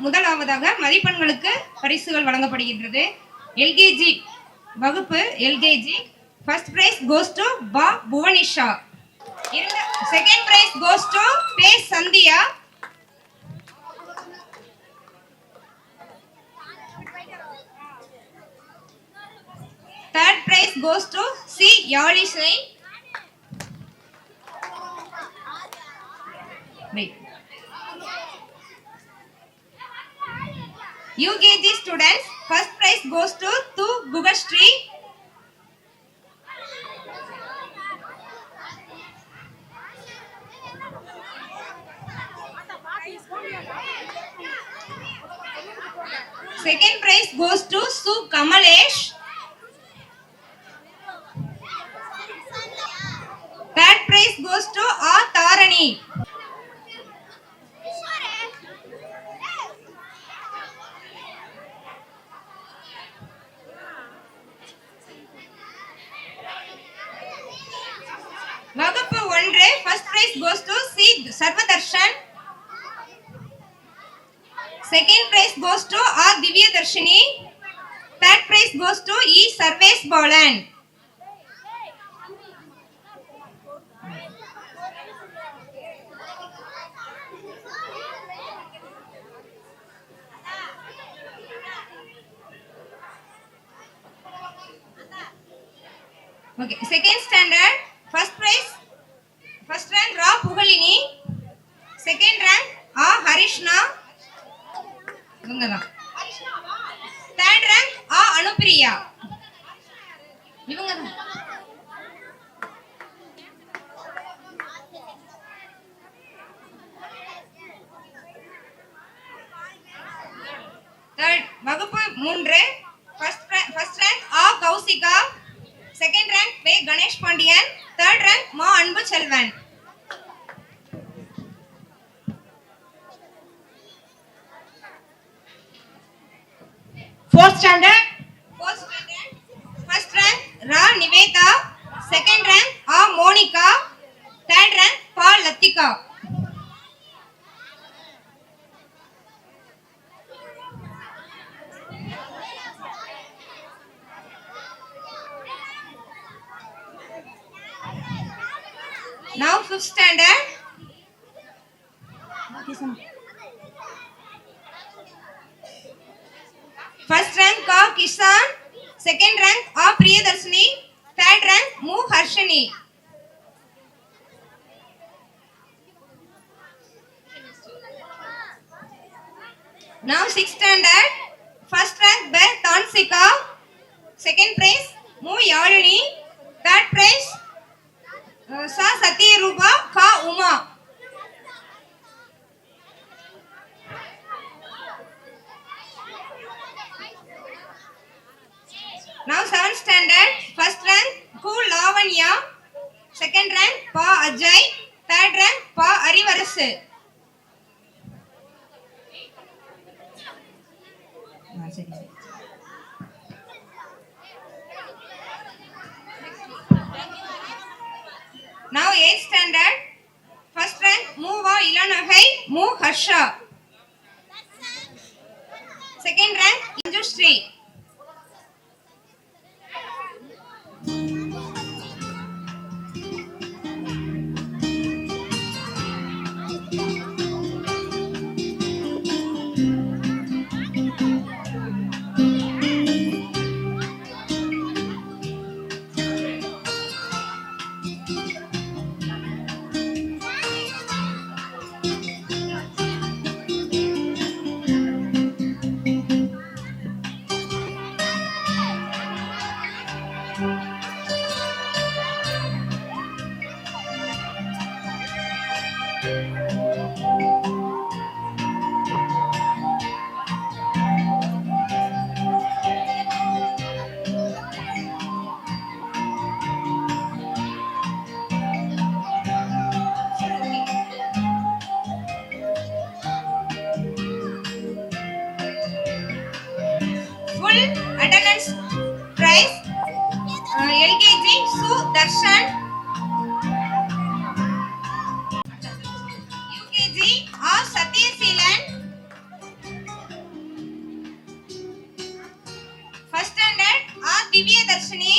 முதலாவதாக மதிப்பெண்களுக்கு பரிசுகள் வழங்கப்படுகின்றது. எல்கேஜி வகுப்பு LKG first prize goes to பா Bhuvanisha. Second prize goes to பே Sandhiya. Third prize goes to C Yazhisai. UKG students, first prize goes to Tu Bugashri. Second prize goes to Su Kamalesh. Third prize goes to A Tarani. வகுப்பு 1 first prize goes to C Sarvadarshan. Second prize goes to R Divya Darshini. Third prize goes to E Sarvesh Balan. Okay, second standard, first prize, first rank Ra Pugalini, second rank A Harishna, third rank A Anupriya. Third, வகுப்பு 3, first rank A Kausika. Second rank P. Ganesh Pandian. Third rank Ma Anbu Selvan. Fourth standard. First rank Ra Niveta. Second rank A Monica. Third rank Pa Latika. Now fifth standard. First rank Ka Kisan, second rank A Priyadarshini, third rank Mu Harshini. Now sixth standard. First rank B Tansika, second prize Mu Yalini, third prize Sa Sati Ruba Ka Uma. Now seventh standard. First rank Ku Lavanya, second rank Pa Ajay, third rank Pa Arivarasu. Now 8th standard. First rank Muva Ilanagai Mu Harsha. Second rank Injustri. Full attendance prize LKG Su Darshan. UKG R Satya Seelan. Darshini.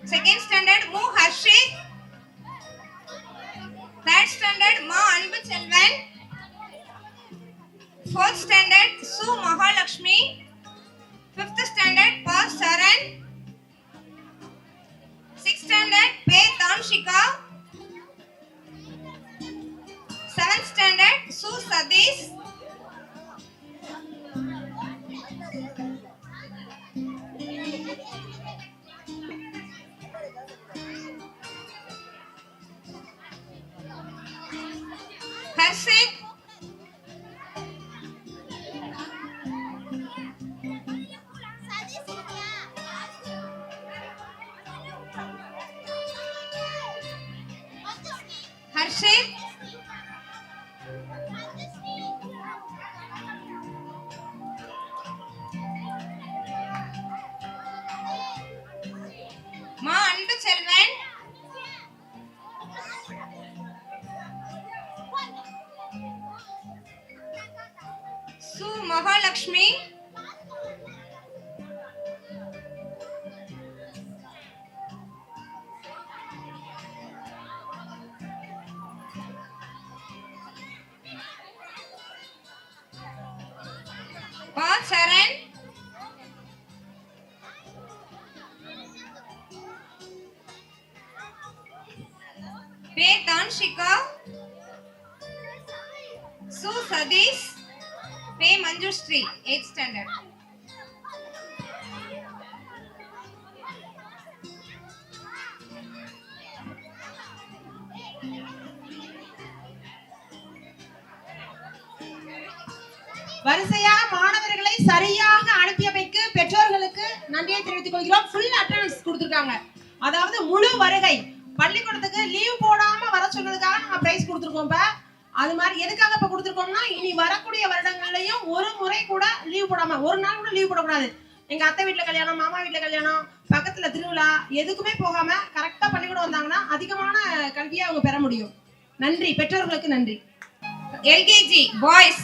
Second standard Mu Harshit. Third standard Ma Anbu Chelvan. Fourth standard Su Mahalakshmi. Fifth standard Pa Saran. Sixth standard Pe Tamshika. Seventh standard Su Sadish. Harshit. Harshit. Ma Anbu Chelvan. Su Mahalakshmi. Pa Charan. Pe Tanshika. Su Sadish. Pe Manjushri. 8th standard. வரிசையா மாணவர்களை சரியாக அனுப்பியமைக்கு பெற்றோர்களுக்கு நன்றியை தெரிவித்துக் கொள்கிறோம். Full attendance கொடுத்திருக்காங்க. அதாவது முழு வருகை. பள்ளிக்கூடத்துக்கு லீவ் போடாம வர சொன்னதுக்காக நம்ம பிரைஸ் கொடுத்திருக்கோம். இப்ப அது மாதிரி எதுக்காக இப்ப கொடுத்திருக்கோம்னா, இனி வரக்கூடிய வருடங்கள்லயும் ஒரு முறை கூட லீவ் போடாம, ஒரு நாள் கூட லீவ் போடக்கூடாது. எங்க அத்தை வீட்டுல கல்யாணம், மாமா வீட்டுல கல்யாணம், பக்கத்துல திருவிழா, எதுக்குமே போகாம கரெக்டா பள்ளிக்கூடம் வந்தாங்கன்னா அதிகமான கல்வியை அவங்க பெற முடியும். நன்றி, பெற்றோர்களுக்கு நன்றி. LKG boys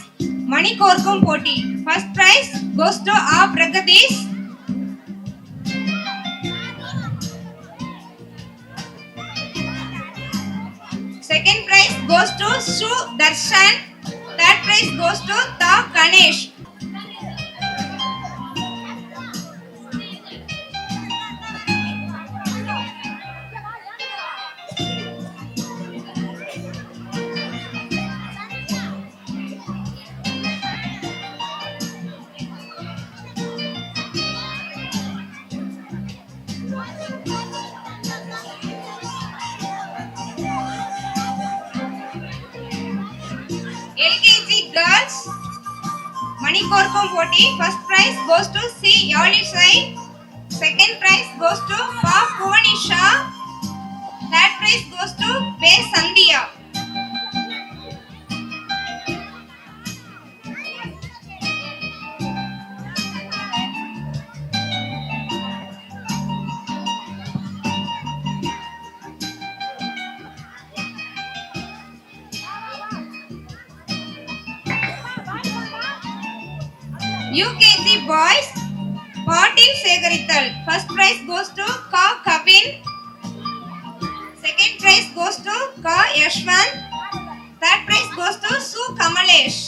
மணி கோர்க்கும் போட்டி. First prize goes to A Pragadesh. Second prize goes to Shu Darshan. Third prize goes to Ta Ganesh. LKG girls மணி கோர்க்கும் போட்டி. First prize goes to C Yalisai. Second prize goes to Pa Puvanisha. Third prize goes to Pe Sandhya. UKG boys பாட்டில் சேகரித்தல். First prize goes to Ka Kavin. Second prize goes to Ka Yashwant. Third prize goes to Su Kamalesh.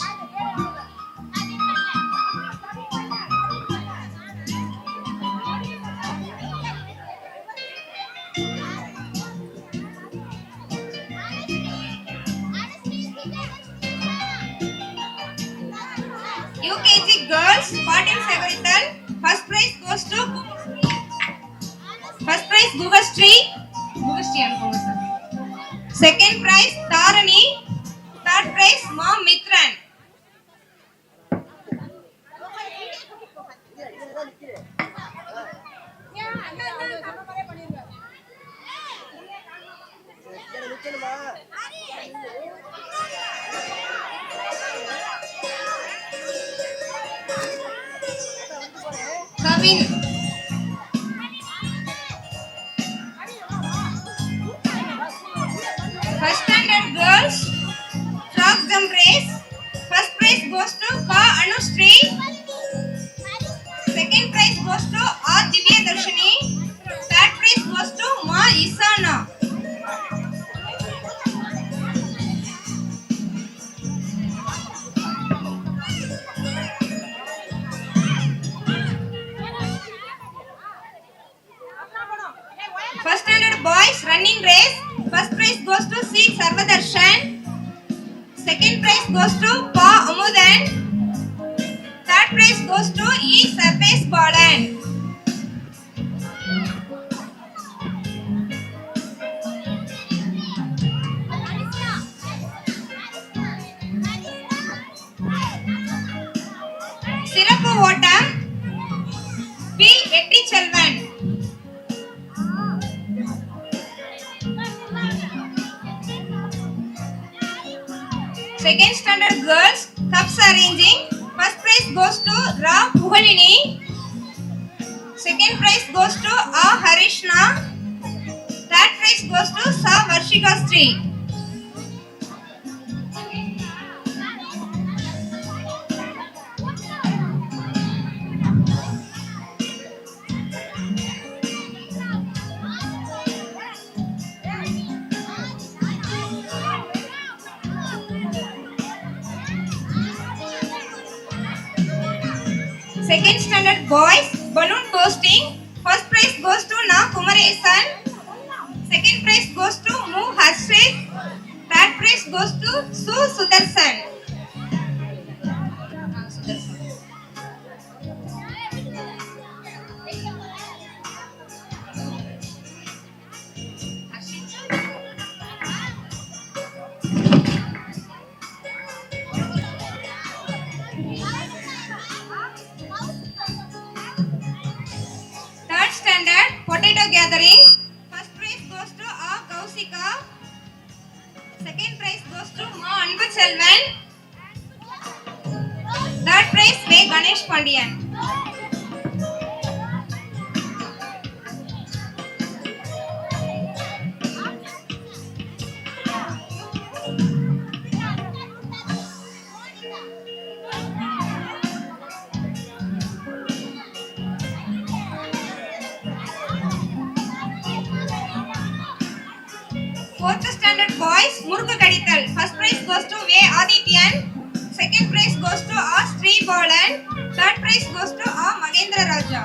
UKG girls பாட்டில் சேகரித்தல். First prize goes to Gugastri. அனுப்புங்க sir. Second prize Tarani. Third prize Mom Mitran. Kavin. First standard girls frog jump race. First prize goes to Ka Anushree. Second prize running race. First prize goes to C. Sarvadarshan. Second prize goes to Pa Amudan. Third prize goes to E. Sarvesh Balan. சிறப்பு ஓட்டம் B. வெற்றி Selvan. Second standard girls cups arranging. First prize goes to Ra Puhalini. Second prize goes to A. Harishna. Third prize goes to Sa Varshika Sri. Second standard boys balloon bursting. First prize goes to Na Kumaresan. Second prize goes to Mu Harshit. Third prize goes to Su Sudarsan. Third standard potato gathering. First prize goes to A. Kausika. Second prize goes to Ma Anbu Selvan. Third prize V. Ganesh Pandian. Fourth standard boys முறுக்கு கடித்தல். First prize goes to V. Adityan. Second prize goes to A. Sri Balan. Third prize goes to A. Mahendra Raja.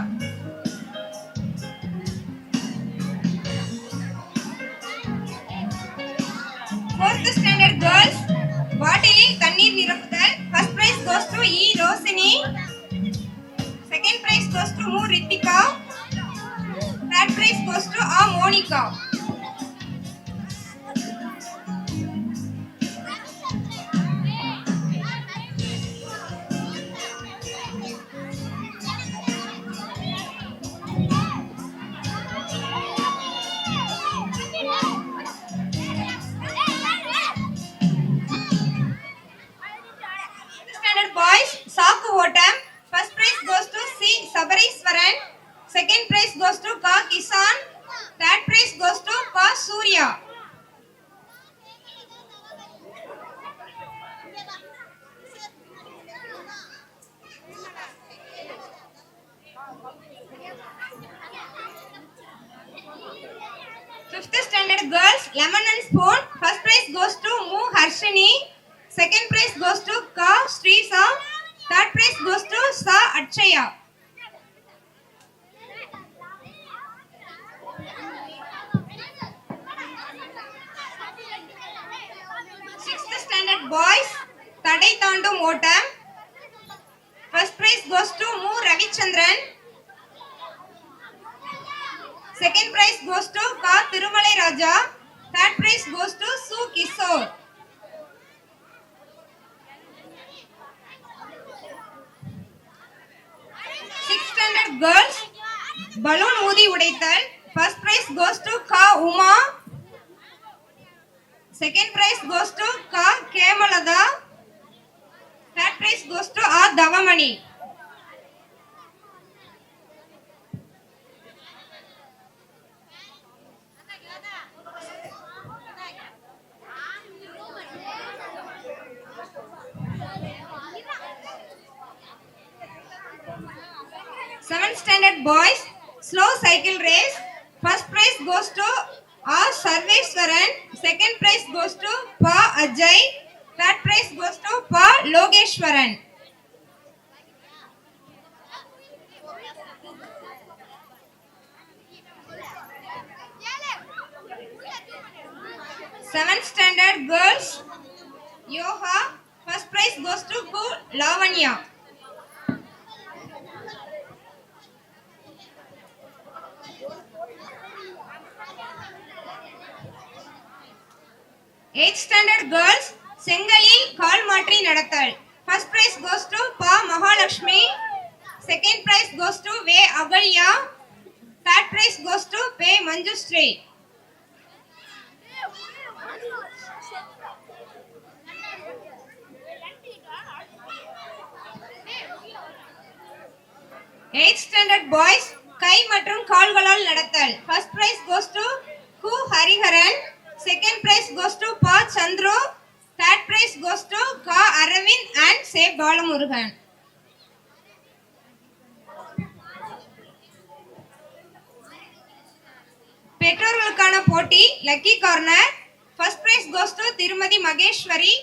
Fourth standard girls பாட்டிலில் தண்ணீர் நிரப்புதல். First prize goes to E. Rosini. Second prize goes to Mu Ritika. Third prize goes to A. Monica. Standard boys சாக்கு ஓட்டம். First prize goes to C. Sabariswaran. Second prize goes to Ka Kisan. Third prize goes to Ka Surya. Fifth standard girls lemon and spoon. First prize goes to Mu Harshini. Second prize goes to Ka Srisa. Third prize goes to Sa Achaya. Sixth standard boys தடை தாண்டும் ஓட்டம். First prize goes to Mu Ravichandran. Second prize goes to Ka Thirumalai Raja. Third prize goes to Su Kishore. Sixth standard girls balloon ஊதி உடைத்தல். First prize goes to Ka Uma. Second prize goes to Ka Kemalada. Third prize goes to A. Davamani. Seventh standard boys slow cycle race. First prize goes to A. Sarveshwaran. Second prize goes to Pa Ajay. Third prize goes to Pa Logeshwaran. to Ku Lavanya. Eighth standard girls செங்கலில் கால் மாற்றி நடத்தல். First prize goes to Pa Mahalakshmi. Second prize goes to Ve Agalya. Third prize goes to Pe Manjushree. Eighth standard boys கை மற்றும் கால்களால் நடத்தல். First prize goes to Ku Hariharan. Second prize goes to Pa Chandru. Third prize goes to Ka Aravind and Se Balamurugan. பெற்றோர்களுக்கான போட்டி lucky corner. First prize goes to திருமதி மகேஸ்வரி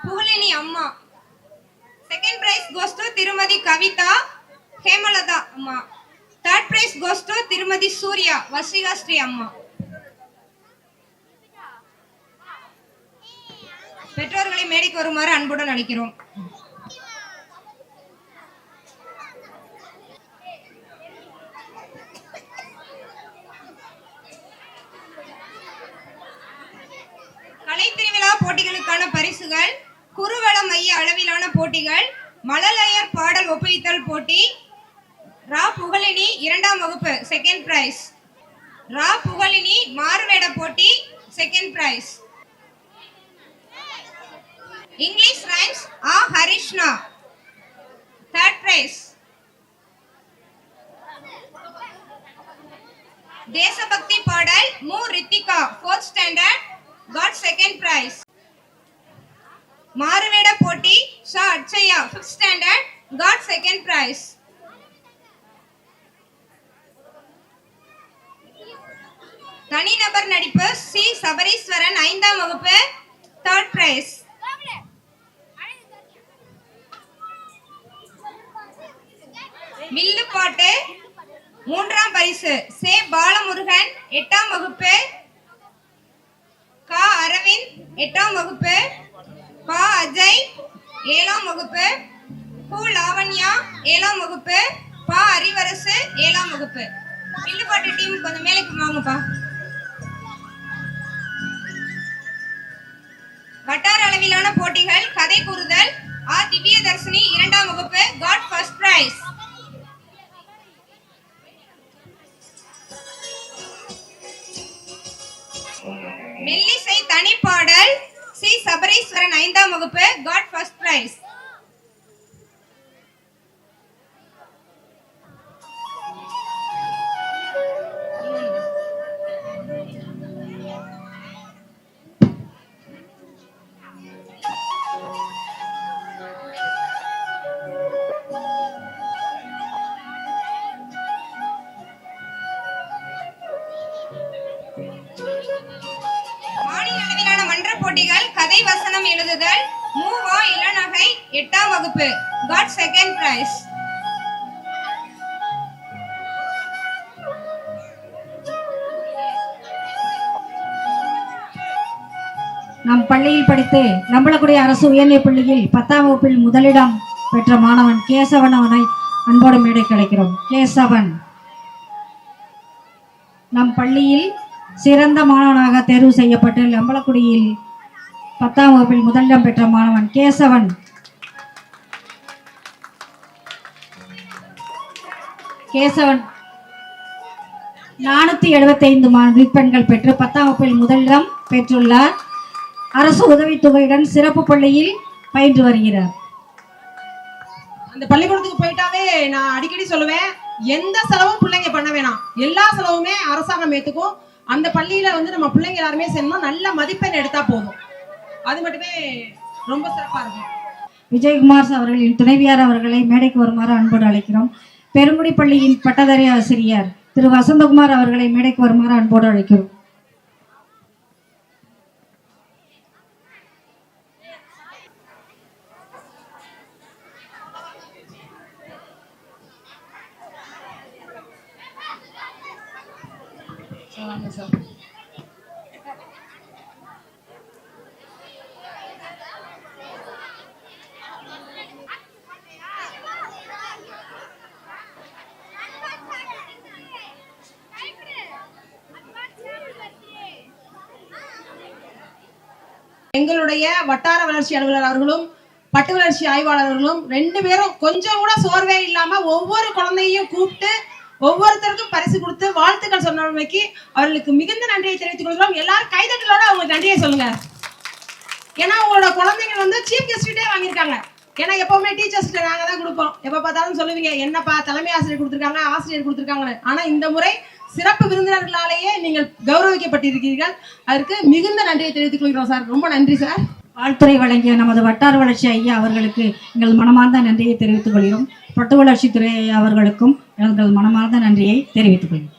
புகழினி அம்மா. Second prize goes to திருமதி கவிதா ஹேமலதா அம்மா. Third prize goes to திருமதி சூர்யா வசிகா ஸ்ரீ அம்மா. பெற்றோர்களை மேடைக்கு வருமாறு அன்புடன் அழைக்கிறோம். கலை திருவிழா போட்டிகளுக்கான பரிசுகள் குறுவள மைய அளவிலான போட்டிகள் மழலையர் பாடல் ஒப்புவித்தல் போட்டி ரா புகழினி 2ஆம் வகுப்பு செகண்ட் பிரைஸ். ரா புகழினி மாறுவேட போட்டி செகண்ட் பிரைஸ். இங்கிலீஷ் ரைம்ஸ் ஆ ஹரிஷ்ணா தேர்ட் பிரைஸ். தேசபக்தி பாடல் மு Rithika 4th standard got second prize. மாறுவேட போட்டி ஷா Atchaya 5th standard got second prize. தனிநபர் நடிப்பு சி சபரீஸ்வரன் 5ஆம் வகுப்பு 3rd prize. வில்லு பாட்டு 3ஆம் பரிசு சே பாலமுருகன் 8ஆம் வகுப்பு. கா அரவிந்த் 8ஆம் வகுப்பு. பா அஜய் 7ஆம் வகுப்பு. கு லாவண்யா 7ஆம் வகுப்பு. பா அறிவரசு 7ஆம் வகுப்பு. வில்லுப்பாட்டு டீம் கொஞ்சம் மேலைக்கு வாங்கப்பா. வட்டார அளவிலான போட்டிகள் கதை கூறுதல் ஆ திவ்ய தர்ஷினி 2ஆம் வகுப்பு got first prize. மெல்லிசை தனிப்பாடல் சி சபரீஸ்வரன் 5ஆம் வகுப்பு got first prize. போட்டிகள் கதை வசனம் எழுதுதல் மூவா இளநகை 8ஆம் வகுப்பு got second prize. நம் பள்ளியில் படித்து நம்பலக்குடி அரசு உயர்நிலைப் பள்ளியில் 10ஆம் வகுப்பில் முதலிடம் பெற்ற மாணவன் கேசவன் அவனை அன்போடு மேடை கிடைக்கிறோம். கேசவன் நம் பள்ளியில் சிறந்த மாணவனாக தேர்வு செய்யப்பட்டு நம்பலக்குடியில் 10ஆம் வகுப்பில் முதலிடம் பெற்ற மாணவன் கேசவன். கேசவன் 475 மதிப்பெண்கள் பெற்று 10ஆம் வகுப்பில் முதலிடம் பெற்றுள்ளார். அரசு உதவித்தொகையுடன் சிறப்பு பள்ளியில் பயின்று வருகிறார். அந்த பள்ளிக்கூடத்துக்கு போயிட்டாவே நான் அடிக்கடி சொல்லுவேன், எந்த செலவும் பிள்ளைங்க பண்ண வேணாம், எல்லா செலவுமே அரசாங்கம் ஏத்துக்கும். அந்த பள்ளியில நம்ம பிள்ளைங்க எல்லாருமே சேர்ந்தோம், நல்ல மதிப்பெண் எடுத்தா போதும். அது மட்டுமே ரொம்ப சிறப்பா இருக்கும். விஜயகுமார் அவர்களின் துணைவியார் அவர்களை மேடைக்கு வருமாறு அன்போடு அழைக்கிறோம். பெருங்குடி பள்ளியின் பட்டதாரி ஆசிரியர் திரு வசந்தகுமார் அவர்களை மேடைக்கு வருமாறு அன்போடு அழைக்கிறோம். எங்களுடைய வட்டார வளர்ச்சி அலுவலர் அவர்களும் பட்டு வளர்ச்சி ஆய்வாளர்களும் 2 பேரும் கொஞ்சம் கூட சோர்வே இல்லாம ஒவ்வொரு குழந்தையும் கூப்பிட்டு ஒவ்வொருத்தருக்கும் பரிசு கொடுத்து வாழ்த்துக்கள் சொன்னமைக்கு அவர்களுக்கு மிகுந்த நன்றியை தெரிவித்துக் கொள்கிறோம். எல்லாரும் கைதட்டலோட அவங்க நன்றியை சொல்லுங்க. ஏன்னா உங்களோட குழந்தைங்க வந்து சீஃப் கெஸ்ட்டே வாங்கியிருக்காங்க. ஏன்னா எப்பவுமே டீச்சர்ஸ்கிட்ட நாங்க தான் கொடுப்போம். எப்ப பார்த்தாலும் சொல்லுவீங்க என்னப்பா தலைமை ஆசிரியர் கொடுத்துருக்காங்க, ஆசிரியர் கொடுத்துருக்காங்க. ஆனா இந்த முறை சிறப்பு விருந்தினர்களாலேயே நீங்கள் கௌரவிக்கப்பட்டிருக்கிறீர்கள். அதற்கு மிகுந்த நன்றியை தெரிவித்துக் கொள்கிறோம் சார். ரொம்ப நன்றி சார். வாழ்த்துறை வழங்கிய நமது வட்டார வளர்ச்சி ஐயா அவர்களுக்கு எங்கள் மனமார்ந்த நன்றியை தெரிவித்துக் கொள்கிறோம். பட்டு வளர்ச்சித்துறை அவர்களுக்கும் எங்கள் மனமார்ந்த நன்றியை தெரிவித்துக் கொள்கிறோம்.